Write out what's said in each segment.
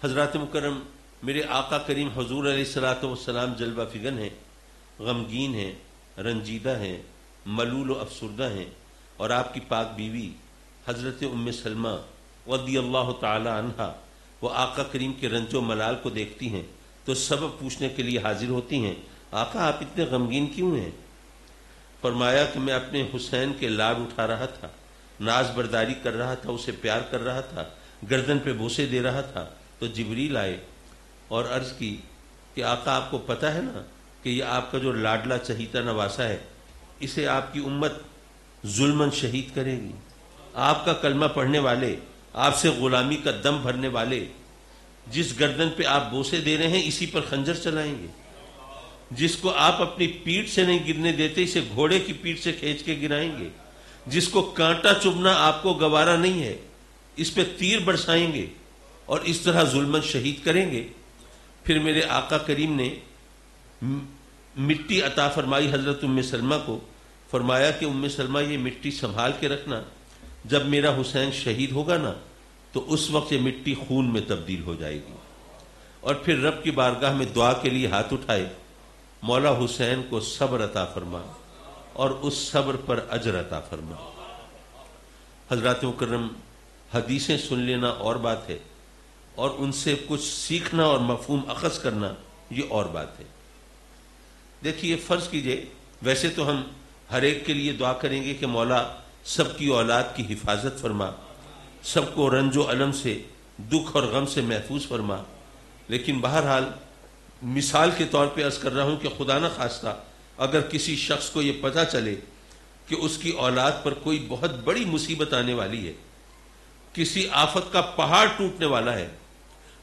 حضرات مکرم، میرے آقا کریم حضور علیہ الصلوۃ والسلام جلوہ فگن ہیں، غمگین ہیں، رنجیدہ ہیں، ملول و افسردہ ہیں، اور آپ کی پاک بیوی حضرت ام سلمہ رضی اللہ تعالی عنہا وہ آقا کریم کے رنج و ملال کو دیکھتی ہیں تو سبب پوچھنے کے لیے حاضر ہوتی ہیں، آقا آپ اتنے غمگین کیوں ہیں؟ فرمایا کہ میں اپنے حسین کے لاڈ اٹھا رہا تھا، ناز برداری کر رہا تھا، اسے پیار کر رہا تھا، گردن پہ بوسے دے رہا تھا، تو جبریل آئے اور عرض کی کہ آقا آپ کو پتہ ہے نا کہ یہ آپ کا جو لاڈلا چہیتا نواسا ہے اسے آپ کی امت ظلماً شہید کرے گی، آپ کا کلمہ پڑھنے والے، آپ سے غلامی کا دم بھرنے والے جس گردن پہ آپ بوسے دے رہے ہیں اسی پر خنجر چلائیں گے، جس کو آپ اپنی پیٹھ سے نہیں گرنے دیتے اسے گھوڑے کی پیٹھ سے کھینچ کے گرائیں گے، جس کو کانٹا چبھنا آپ کو گوارا نہیں ہے اس پہ تیر برسائیں گے اور اس طرح ظلماً شہید کریں گے۔ پھر میرے آقا کریم نے مٹی عطا فرمائی حضرت ام سلمہ کو، فرمایا کہ ام سلمہ یہ مٹی سنبھال کے رکھنا، جب میرا حسین شہید ہوگا نا تو اس وقت یہ مٹی خون میں تبدیل ہو جائے گی۔ اور پھر رب کی بارگاہ میں دعا کے لیے ہاتھ اٹھائے، مولا حسین کو صبر عطا فرما اور اس صبر پر اجر عطا فرما۔ حضرات مکرم، حدیثیں سن لینا اور بات ہے اور ان سے کچھ سیکھنا اور مفہوم اخذ کرنا یہ اور بات ہے۔ دیکھیے، فرض کیجئے، ویسے تو ہم ہر ایک کے لیے دعا کریں گے کہ مولا سب کی اولاد کی حفاظت فرما، سب کو رنج و الم سے، دکھ اور غم سے محفوظ فرما، لیکن بہرحال مثال کے طور پہ عرض کر رہا ہوں کہ خدا نہ خواستہ اگر کسی شخص کو یہ پتہ چلے کہ اس کی اولاد پر کوئی بہت بڑی مصیبت آنے والی ہے، کسی آفت کا پہاڑ ٹوٹنے والا ہے،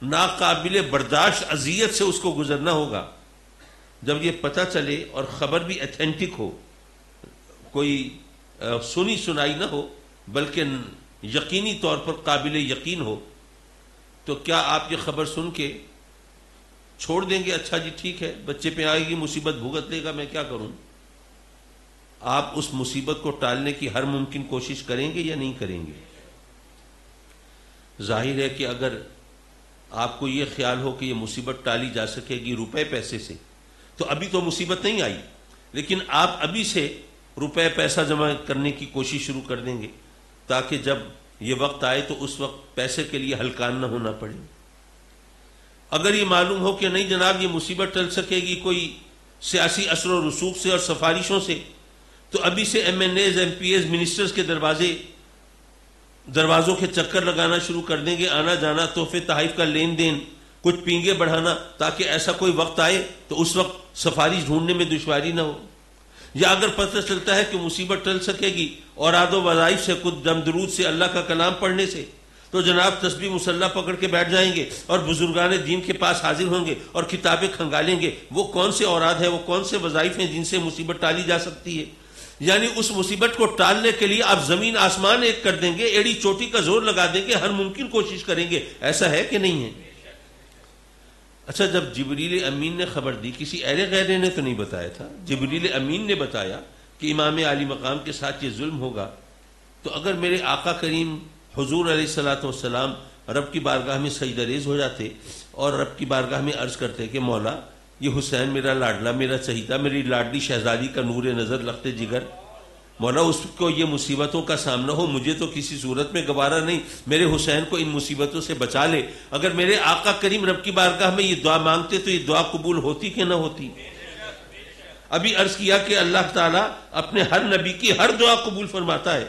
ناقابل برداشت اذیت سے اس کو گزرنا ہوگا، جب یہ پتہ چلے اور خبر بھی ایتھینٹک ہو، کوئی سنی سنائی نہ ہو بلکہ یقینی طور پر قابل یقین ہو، تو کیا آپ یہ خبر سن کے چھوڑ دیں گے؟ اچھا جی ٹھیک ہے، بچے پہ آئے گی مصیبت، بھگت لے گا، میں کیا کروں؟ آپ اس مصیبت کو ٹالنے کی ہر ممکن کوشش کریں گے یا نہیں کریں گے؟ ظاہر ہے کہ اگر آپ کو یہ خیال ہو کہ یہ مصیبت ٹالی جا سکے گی روپے پیسے سے، تو ابھی تو مصیبت نہیں آئی، لیکن آپ ابھی سے روپے پیسہ جمع کرنے کی کوشش شروع کر دیں گے تاکہ جب یہ وقت آئے تو اس وقت پیسے کے لیے ہلکان نہ ہونا پڑے۔ اگر یہ معلوم ہو کہ نہیں جناب یہ مصیبت ٹل سکے گی کوئی سیاسی اثر و رسوخ سے اور سفارشوں سے، تو ابھی سے MNAs, MPAs, ministers کے دروازوں کے چکر لگانا شروع کر دیں گے، آنا جانا، تحفے تحائف کا لین دین، کچھ پینگے بڑھانا، تاکہ ایسا کوئی وقت آئے تو اس وقت سفارش ڈھونڈنے میں دشواری نہ ہو۔ یا اگر پتہ چلتا ہے کہ مصیبت ٹل سکے گی اوراد و وظائف سے، کچھ دم درود سے، اللہ کا کلام پڑھنے سے، تو جناب تسبیح مسلح پکڑ کے بیٹھ جائیں گے اور بزرگان دین کے پاس حاضر ہوں گے اور کتابیں کھنگالیں گے، وہ کون سے اوراد ہیں، وہ کون سے وظائف ہیں جن سے مصیبت ٹالی جا سکتی ہے۔ یعنی اس مصیبت کو ٹالنے کے لیے آپ زمین آسمان ایک کر دیں گے، ایڑی چوٹی کا زور لگا دیں گے، ہر ممکن کوشش کریں گے۔ ایسا ہے کہ نہیں ہے؟ اچھا، جب جبریل امین نے خبر دی، کسی اہل غیرے نے تو نہیں بتایا تھا، جبریل امین نے بتایا کہ امام عالی مقام کے ساتھ یہ ظلم ہوگا، تو اگر میرے آقا کریم حضور علیہ الصلوۃ والسلام رب کی بارگاہ میں سجدہ ریز ہو جاتے اور رب کی بارگاہ میں عرض کرتے کہ مولا یہ حسین میرا لاڈلا، میرا چہیتا، میری لاڈلی شہزادی کا نور نظر، لخت جگر، مولا اس کو یہ مصیبتوں کا سامنا ہو، مجھے تو کسی صورت میں گوارا نہیں، میرے حسین کو ان مصیبتوں سے بچا لے۔ اگر میرے آقا کریم رب کی بارگاہ میں یہ دعا مانگتے تو یہ دعا قبول ہوتی کہ نہ ہوتی؟ ابھی عرض کیا کہ اللہ تعالیٰ اپنے ہر نبی کی ہر دعا قبول فرماتا ہے،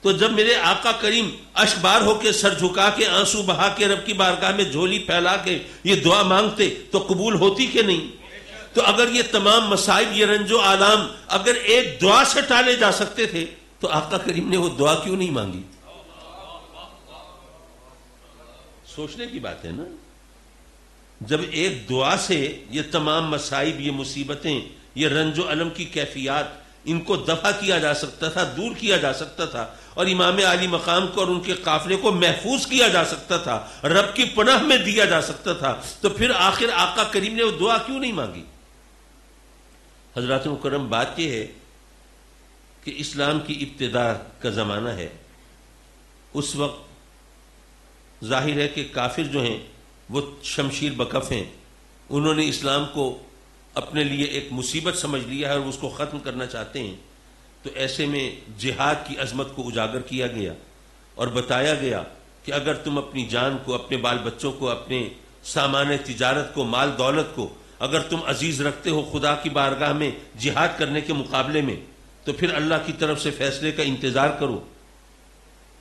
تو جب میرے آقا کریم اشبار ہو کے، سر جھکا کے، آنسو بہا کے رب کی بارگاہ میں جھولی پھیلا کے یہ دعا مانگتے تو قبول ہوتی کہ نہیں؟ تو اگر یہ تمام مصائب، یہ رنج و آلام اگر ایک دعا سے ٹالے جا سکتے تھے تو آقا کریم نے وہ دعا کیوں نہیں مانگی؟ سوچنے کی بات ہے نا۔ جب ایک دعا سے یہ تمام مصائب، یہ مصیبتیں، یہ رنج و الم کی کیفیات، ان کو دفع کیا جا سکتا تھا، دور کیا جا سکتا تھا، اور امام عالی مقام کو اور ان کے قافلے کو محفوظ کیا جا سکتا تھا، رب کی پناہ میں دیا جا سکتا تھا، تو پھر آخر آقا کریم نے وہ دعا کیوں نہیں مانگی؟ حضرات مکرم، بات یہ ہے کہ اسلام کی ابتدا کا زمانہ ہے، اس وقت ظاہر ہے کہ کافر جو ہیں وہ شمشیر بکف ہیں، انہوں نے اسلام کو اپنے لیے ایک مصیبت سمجھ لیا ہے اور اس کو ختم کرنا چاہتے ہیں، تو ایسے میں جہاد کی عظمت کو اجاگر کیا گیا اور بتایا گیا کہ اگر تم اپنی جان کو، اپنے بال بچوں کو، اپنے سامان تجارت کو، مال دولت کو اگر تم عزیز رکھتے ہو خدا کی بارگاہ میں جہاد کرنے کے مقابلے میں، تو پھر اللہ کی طرف سے فیصلے کا انتظار کرو۔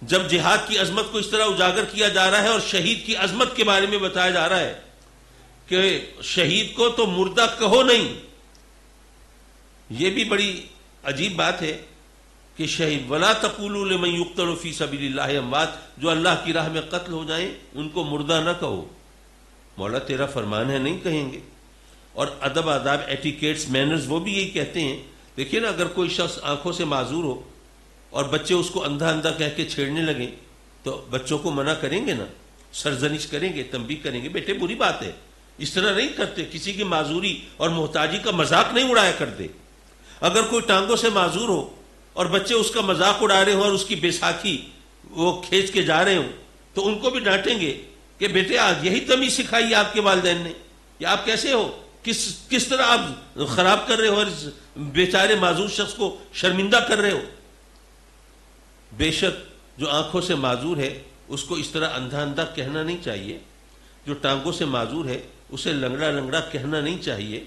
جب جہاد کی عظمت کو اس طرح اجاگر کیا جا رہا ہے اور شہید کی عظمت کے بارے میں بتایا جا رہا ہے کہ شہید کو تو مردہ کہو نہیں، یہ بھی بڑی عجیب بات ہے کہ شہید ولا تقولوا لمن يقتل في سبيل الله اموات، جو اللہ کی راہ میں قتل ہو جائیں ان کو مردہ نہ کہو۔ مولا تیرا فرمان ہے، نہیں کہیں گے۔ اور ادب آداب، ایٹیکیٹس، مینرز وہ بھی یہی کہتے ہیں۔ دیکھیے نا، اگر کوئی شخص آنکھوں سے معذور ہو اور بچے اس کو اندھا اندھا کہہ کے چھیڑنے لگیں تو بچوں کو منع کریں گے نا، سرزنش کریں گے، تنبیہ کریں گے، بیٹے بری بات ہے، اس طرح نہیں کرتے، کسی کی معذوری اور محتاجی کا مذاق نہیں اڑایا کرتے۔ اگر کوئی ٹانگوں سے معذور ہو اور بچے اس کا مذاق اڑا رہے ہوں اور اس کی بیساکھی وہ کھینچ کے جا رہے ہوں تو ان کو بھی ڈانٹیں گے کہ بیٹے آج یہی تمیز سکھائی آپ کے والدین نے، یا آپ کیسے ہو، کس طرح آپ خراب کر رہے ہو اور اس بیچارے معذور شخص کو شرمندہ کر رہے ہو۔ بے شک جو آنکھوں سے معذور ہے اس کو اس طرح اندھا اندھا کہنا نہیں چاہیے، جو ٹانگوں سے معذور ہے اسے لنگڑا لنگڑا کہنا نہیں چاہیے،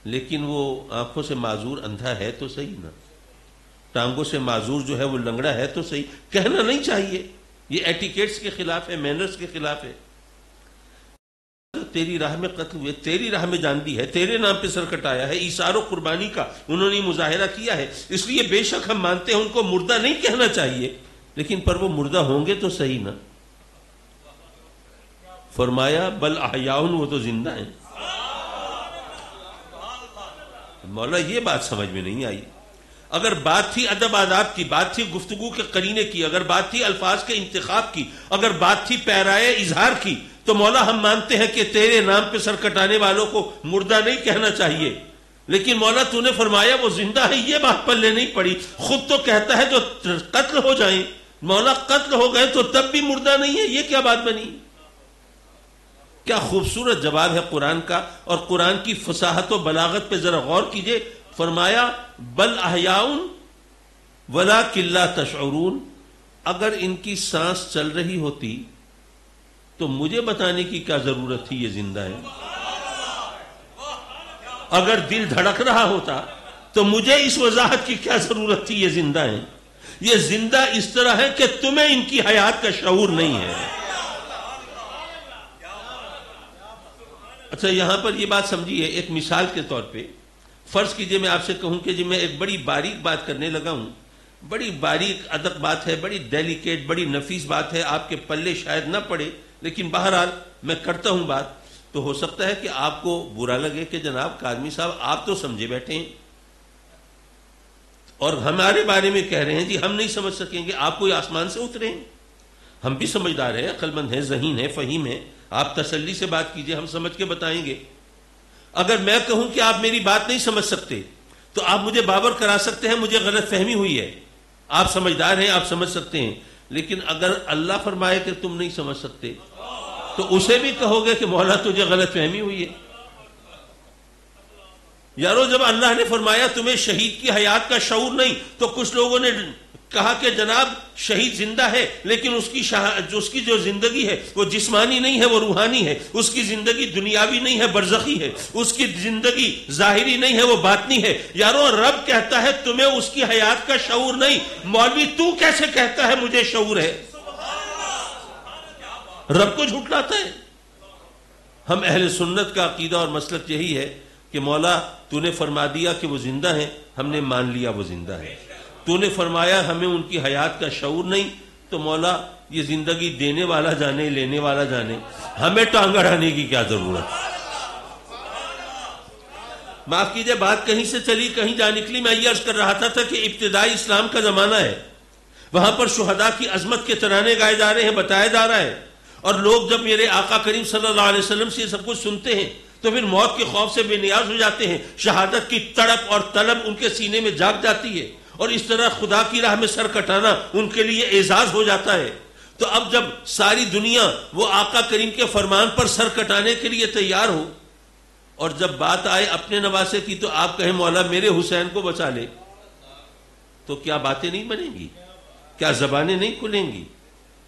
لیکن وہ آنکھوں سے معذور اندھا ہے تو صحیح نا، ٹانگوں سے معذور جو ہے وہ لنگڑا ہے تو صحیح، کہنا نہیں چاہیے۔ یہ ایٹیکیٹس کے خلاف ہے، مینرز کے خلاف ہے۔ تیری راہ میں قتل ہوئے، تیری راہ میں جان دی ہے، تیرے نام پہ سر کٹایا ہے، ایثار و قربانی کا انہوں نے مظاہرہ کیا ہے، اس لیے بے شک ہم مانتے ہیں ان کو مردہ نہیں کہنا چاہیے، لیکن پر وہ مردہ ہوں گے تو صحیح نا۔ فرمایا بل احیاء، وہ تو زندہ ہیں۔ مولا یہ بات سمجھ میں نہیں آئی۔ اگر بات تھی ادب آداب کی، بات تھی گفتگو کے قرینے کی، اگر بات تھی الفاظ کے انتخاب کی، اگر بات تھی پیرائے اظہار کی، تو مولا ہم مانتے ہیں کہ تیرے نام پہ سر کٹانے والوں کو مردہ نہیں کہنا چاہیے، لیکن مولا تو نے فرمایا وہ زندہ ہے، یہ بات پلے نہیں پڑی۔ خود تو کہتا ہے جو قتل ہو جائیں، مولا قتل ہو گئے تو تب بھی مردہ نہیں ہے، یہ کیا بات بنی؟ کیا خوبصورت جواب ہے قرآن کا، اور قرآن کی فصاحت و بلاغت پہ ذرا غور کیجئے۔ فرمایا بل احیاء ولکن لا تشعرون، اگر ان کی سانس چل رہی ہوتی تو مجھے بتانے کی کیا ضرورت تھی یہ زندہ ہے؟ اگر دل دھڑک رہا ہوتا تو مجھے اس وضاحت کی کیا ضرورت تھی یہ زندہ ہیں؟ یہ زندہ اس طرح ہے کہ تمہیں ان کی حیات کا شعور نہیں ہے۔ اچھا یہاں پر یہ بات سمجھیے، ایک مثال کے طور پہ فرض کیجئے میں آپ سے کہوں کہ جی میں ایک بڑی باریک بات کرنے لگا ہوں، بڑی باریک ادق بات ہے، بڑی ڈیلیکیٹ، بڑی نفیس بات ہے، آپ کے پلے شاید نہ پڑے، لیکن بہرحال میں کرتا ہوں بات، تو ہو سکتا ہے کہ آپ کو برا لگے کہ جناب کاظمی صاحب آپ تو سمجھے بیٹھے ہیں اور ہمارے بارے میں کہہ رہے ہیں جی ہم نہیں سمجھ سکیں گے، آپ کوئی آسمان سے اترے ہیں، ہم بھی سمجھدار ہیں، عقل مند ہیں، ذہین ہیں، فہیم ہیں، آپ تسلی سے بات کیجئے، ہم سمجھ کے بتائیں گے۔ اگر میں کہوں کہ آپ میری بات نہیں سمجھ سکتے تو آپ مجھے باور کرا سکتے ہیں مجھے غلط فہمی ہوئی ہے، آپ سمجھدار ہیں، آپ سمجھ سکتے ہیں، لیکن اگر اللہ فرمائے کہ تم نہیں سمجھ سکتے تو اسے بھی کہو گے کہ مولا تجھے غلط فہمی ہوئی ہے۔ یارو جب اللہ نے فرمایا تمہیں شہید کی حیات کا شعور نہیں، تو کچھ لوگوں نے کہا کہ جناب شہید زندہ ہے لیکن اس کی جو زندگی ہے وہ جسمانی نہیں ہے، وہ روحانی ہے، اس کی زندگی دنیاوی نہیں ہے، برزخی ہے، اس کی زندگی ظاہری نہیں ہے، وہ باطنی ہے۔ یارو رب کہتا ہے تمہیں اس کی حیات کا شعور نہیں، مولوی تو کیسے کہتا ہے مجھے شعور ہے؟ رب کو جھٹلاتا ہے۔ ہم اہل سنت کا عقیدہ اور مسلک یہی ہے کہ مولا تو نے فرما دیا کہ وہ زندہ ہیں، ہم نے مان لیا وہ زندہ ہے، تو نے فرمایا ہمیں ان کی حیات کا شعور نہیں، تو مولا یہ زندگی دینے والا جانے، لینے والا جانے، ہمیں ٹانگ اڑانے کی کیا ضرورت؟ معاف کیجئے بات کہیں سے چلی کہیں جا نکلی۔ میں یہ عرض کر رہا تھا کہ ابتدائی اسلام کا زمانہ ہے، وہاں پر شہداء کی عظمت کے ترانے گائے جا رہے ہیں، بتایا جا رہا ہے، اور لوگ جب میرے آقا کریم صلی اللہ علیہ وسلم سے یہ سب کچھ سنتے ہیں تو پھر موت کے خوف سے بے نیاز ہو جاتے ہیں، شہادت کی تڑپ اور طلب ان کے سینے میں جاگ جاتی ہے، اور اس طرح خدا کی راہ میں سر کٹانا ان کے لیے اعزاز ہو جاتا ہے۔ تو اب جب ساری دنیا وہ آقا کریم کے فرمان پر سر کٹانے کے لیے تیار ہو، اور جب بات آئے اپنے نواسے کی تو آپ کہیں مولا میرے حسین کو بچا لے، تو کیا باتیں نہیں بنیں گی؟ کیا زبانیں نہیں کھلیں گی؟